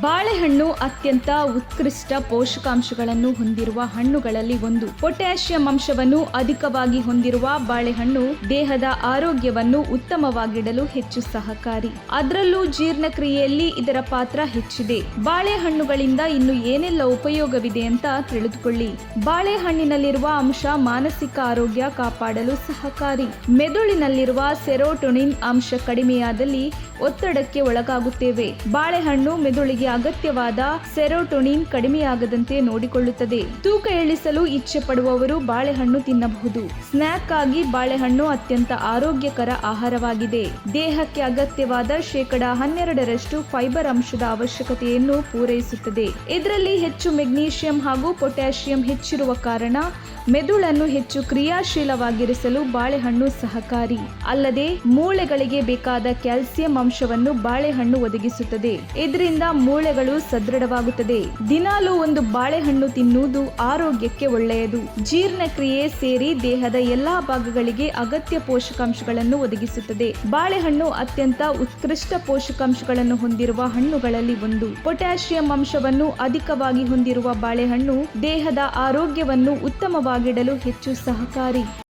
ಬಾಳೆಹಣ್ಣು ಅತ್ಯಂತ ಉತ್ಕೃಷ್ಟ ಪೋಷಕಾಂಶಗಳನ್ನು ಹೊಂದಿರುವ ಹಣ್ಣುಗಳಲ್ಲಿ ಒಂದು. ಪೊಟ್ಯಾಷಿಯಂ ಅಂಶವನ್ನು ಅಧಿಕವಾಗಿ ಹೊಂದಿರುವ ಬಾಳೆಹಣ್ಣು ದೇಹದ ಆರೋಗ್ಯವನ್ನು ಉತ್ತಮವಾಗಿಡಲು ಹೆಚ್ಚು ಸಹಕಾರಿ. ಅದರಲ್ಲೂ ಜೀರ್ಣಕ್ರಿಯೆಯಲ್ಲಿ ಇದರ ಪಾತ್ರ ಹೆಚ್ಚಿದೆ. ಬಾಳೆಹಣ್ಣುಗಳಿಂದ ಇನ್ನು ಏನೆಲ್ಲ ಉಪಯೋಗವಿದೆ ಅಂತ ತಿಳಿದುಕೊಳ್ಳಿ. ಬಾಳೆಹಣ್ಣಿನಲ್ಲಿರುವ ಅಂಶ ಮಾನಸಿಕ ಆರೋಗ್ಯ ಕಾಪಾಡಲು ಸಹಕಾರಿ. ಮೆದುಳಿನಲ್ಲಿರುವ ಸೆರೋಟೋನಿನ್ ಅಂಶ ಕಡಿಮೆಯಾದಲ್ಲಿ ಒತ್ತಡಕ್ಕೆ ಒಳಗಾಗುತ್ತೇವೆ. ಬಾಳೆಹಣ್ಣು ಮೆದುಳಿಗೆ ಅಗತ್ಯವಾದ ಸೆರೋಟೋನಿನ್ ಕಡಿಮೆಯಾಗದಂತೆ ನೋಡಿಕೊಳ್ಳುತ್ತದೆ. ತೂಕ ಇಳಿಸಲು ಇಚ್ಛೆ ಪಡುವವರು ಬಾಳೆಹಣ್ಣು ತಿನ್ನಬಹುದು. ಸ್ನ್ಯಾಕ್ ಆಗಿ ಬಾಳೆಹಣ್ಣು ಅತ್ಯಂತ ಆರೋಗ್ಯಕರ ಆಹಾರವಾಗಿದೆ. ದೇಹಕ್ಕೆ ಅಗತ್ಯವಾದ 12% ಫೈಬರ್ ಅಂಶದ ಅವಶ್ಯಕತೆಯನ್ನು ಪೂರೈಸುತ್ತದೆ. ಇದರಲ್ಲಿ ಹೆಚ್ಚು ಮೆಗ್ನೀಷಿಯಂ ಹಾಗೂ ಪೊಟ್ಯಾಷಿಯಂ ಹೆಚ್ಚಿರುವ ಕಾರಣ ಮೆದುಳನ್ನು ಹೆಚ್ಚು ಕ್ರಿಯಾಶೀಲವಾಗಿರಿಸಲು ಬಾಳೆಹಣ್ಣು ಸಹಕಾರಿ. ಅಲ್ಲದೆ ಮೂಳೆಗಳಿಗೆ ಬೇಕಾದ ಕ್ಯಾಲ್ಸಿಯಂ ಅಂಶವನ್ನು ಬಾಳೆಹಣ್ಣು ಒದಗಿಸುತ್ತದೆ. ಇದರಿಂದ ಮೂಳೆಗಳು ಸದೃಢವಾಗುತ್ತದೆ. ದಿನಾಲೂ ಒಂದು ಬಾಳೆಹಣ್ಣು ತಿನ್ನುವುದು ಆರೋಗ್ಯಕ್ಕೆ ಒಳ್ಳೆಯದು. ಜೀರ್ಣಕ್ರಿಯೆ ಸೇರಿ ದೇಹದ ಎಲ್ಲಾ ಭಾಗಗಳಿಗೆ ಅಗತ್ಯ ಪೋಷಕಾಂಶಗಳನ್ನು ಒದಗಿಸುತ್ತದೆ. ಬಾಳೆಹಣ್ಣು ಅತ್ಯಂತ ಉತ್ಕೃಷ್ಟ ಪೋಷಕಾಂಶಗಳನ್ನು ಹೊಂದಿರುವ ಹಣ್ಣುಗಳಲ್ಲಿ ಒಂದು. ಪೊಟ್ಯಾಷಿಯಂ ಅಂಶವನ್ನು ಅಧಿಕವಾಗಿ ಹೊಂದಿರುವ ಬಾಳೆಹಣ್ಣು ದೇಹದ ಆರೋಗ್ಯವನ್ನು ಉತ್ತಮವಾಗಿಡಲು ಹೆಚ್ಚು ಸಹಕಾರಿ.